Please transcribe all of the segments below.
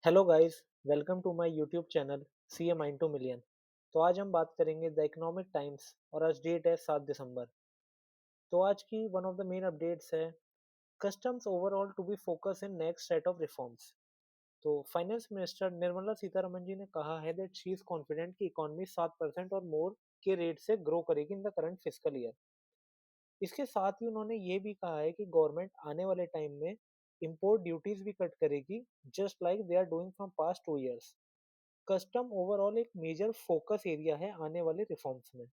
Hello guys, welcome to my YouTube channel C A mind two million. तो आज हम बात करेंगे द इकोनॉमिक टाइम्स और आज डेट है 7 दिसंबर। तो आज की one of the main updates है customs overall to be focus in next set of reforms. तो फाइनेंस मिनिस्टर निर्मला सीतारमन जी ने कहा है दैट शी इज कॉन्फिडेंट कि इकोनॉमी 7% और मोर के रेट से ग्रो करेगी in the current fiscal year. इसके साथ ही उन्होंने ये भी कहा है कि गवर्नमेंट आने वाले टाइम में इंपोर्ट ड्यूटीज भी कट करेगी just like they are doing from past 2 years. Custom overall एक मेजर फोकस एरिया है आने वाले रिफॉर्म्स में।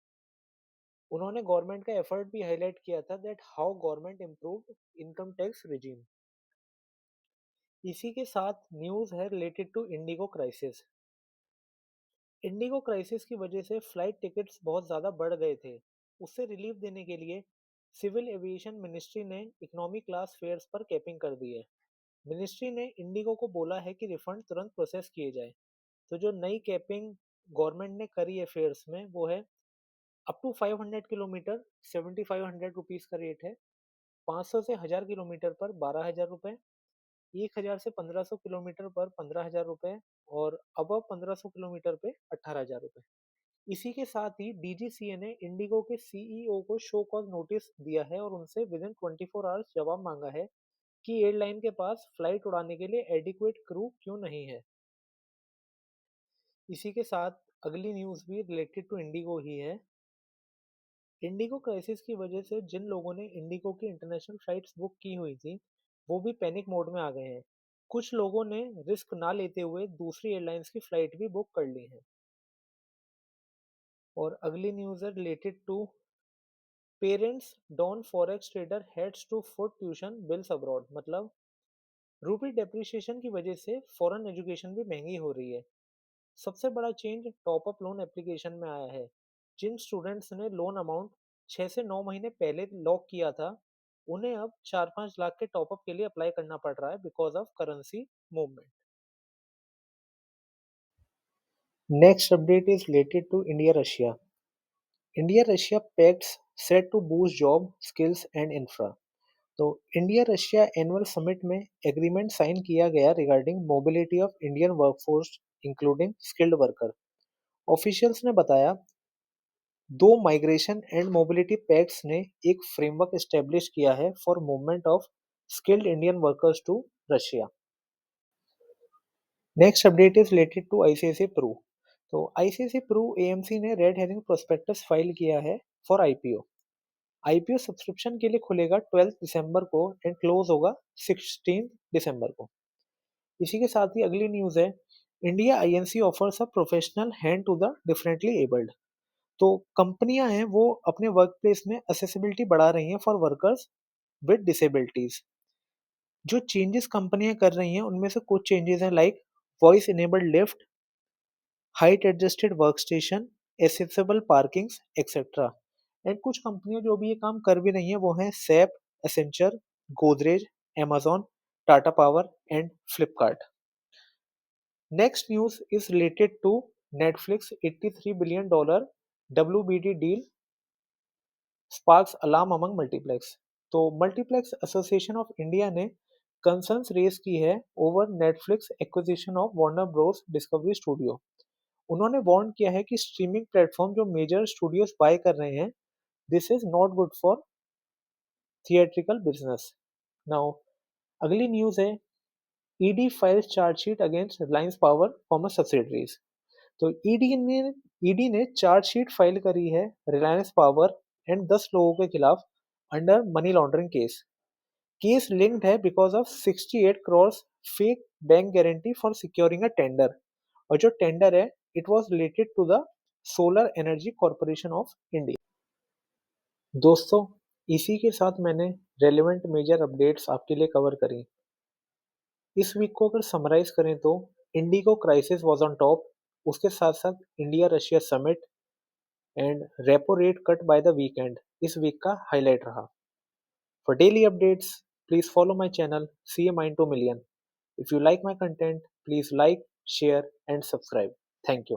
उन्होंने गवर्नमेंट का एफर्ट भी हाईलाइट किया था that how government improved income tax regime. इसी के साथ न्यूज है related to IndiGo crisis. IndiGo crisis की वजह से फ्लाइट टिकट्स बहुत ज़्यादा बढ़ गए थे। उससे रिलीफ देने के लिए सिविल एविएशन मिनिस्ट्री ने इकोनॉमी क्लास फेयर्स पर कैपिंग कर दी है। मिनिस्ट्री ने इंडिगो को बोला है कि रिफंड तुरंत प्रोसेस किए जाए। तो जो नई कैपिंग गवर्नमेंट ने करी है फेयर्स में वो है अप टू 500 किलोमीटर 7500 रुपीज़ का रेट है। 500 से 1000 किलोमीटर पर 12,000 रुपये। 1000 से 1500 किलोमीटर पर 15,000 रुपये। और अबव 1500 किलोमीटर पे 18,000 रुपये। इसी के साथ ही डीजीसीए ने इंडिगो के सीईओ को शो कॉज नोटिस दिया है और उनसे विद इन 24 आवर्स जवाब मांगा है कि एयरलाइन के पास फ्लाइट उड़ाने के लिए एडिक्वेट क्रू क्यों नहीं है। इसी के साथ अगली न्यूज़ भी रिलेटेड टू इंडिगो ही है। इंडिगो क्राइसिस की वजह से जिन लोगों ने इंडिगो की इंटरनेशनल फ्लाइट्स बुक की हुई थी वो भी पैनिक मोड में आ गए हैं। कुछ लोगों ने रिस्क ना लेते हुए दूसरी एयरलाइंस की फ्लाइट भी बुक कर ली है। और अगली न्यूज़ है related to parents don forex trader heads to foot tuition bills abroad. मतलब रूपी डेप्रिसिएशन की वजह से फॉरेन एजुकेशन भी महंगी हो रही है। सबसे बड़ा change top up loan application में आया है। जिन स्टूडेंट्स ने लोन अमाउंट 6 से 9 महीने पहले लॉक किया था उन्हें अब 4-5 लाख के टॉप अप के लिए अप्लाई करना पड़ रहा है because of currency movement. Next update is related to India Russia. India Russia pacts set to boost job skills and infra. तो इंडिया रशिया एनुअल समिट में एग्रीमेंट साइन किया गया regarding mobility of Indian workforce including skilled worker. Officials ने बताया दो migration and mobility pacts ने एक framework establish किया है for movement of skilled Indian workers to Russia. Next update is related to ICICI Pru. तो आईसीआईसीआई प्रू एएमसी ने रेड हेरिंग प्रोस्पेक्टस फाइल किया है फॉर आईपीओ। आईपीओ सब्सक्रिप्शन के लिए खुलेगा 12 दिसंबर को एंड क्लोज होगा 16 दिसंबर को। इसी के साथ ही अगली न्यूज है India Inc offers a professional hand to the differently abled. तो कंपनियां हैं वो अपने वर्क प्लेस में असेसिबिलिटी बढ़ा रही हैं फॉर वर्कर्स विद डिसेबिलिटीज। जो चेंजेस कंपनियां कर रही हैं उनमें से कुछ चेंजेस हैं like voice enabled lift, height adjusted work station, accessible parkings etcetera. And कुछ कंपनियां जो भी ये काम कर भी रही हैं वो हैं SAP, Accenture, Godrej, amazon, Tata power and Flipkart. Next news is related to Netflix $83 billion WBD deal sparks alarm among multiplex. तो मल्टीप्लेक्स एसोसिएशन ऑफ इंडिया ने कंसर्न्स रेज की है over Netflix acquisition of Warner Bros Discovery studio. उन्होंने warn किया है कि streaming platform जो major studios buy कर रहे हैं this is not good for theatrical business. Now अगली न्यूज है ED files chargesheet against Reliance power former subsidiaries. तो ईडी ने चार्जशीट फाइल करी है रिलायंस पावर एंड 10 लोगों के खिलाफ under money laundering case. Case linked है because of 68 crore fake bank guarantee for securing a tender. और जो टेंडर है it was related to the solar energy corporation of India. दोस्तों, इसी के साथ मैंने रेलेवेंट मेजर अपडेट्स आपके लिए कवर करी। इस वीक को अगर समराइज करें तो IndiGo crisis was on top. उसके साथ साथ India Russia summit and repo rate cut by the weekend इस वीक का हाईलाइट रहा। For daily updates please follow my channel C A mind two million. If you like my content please like, share and subscribe. Thank you.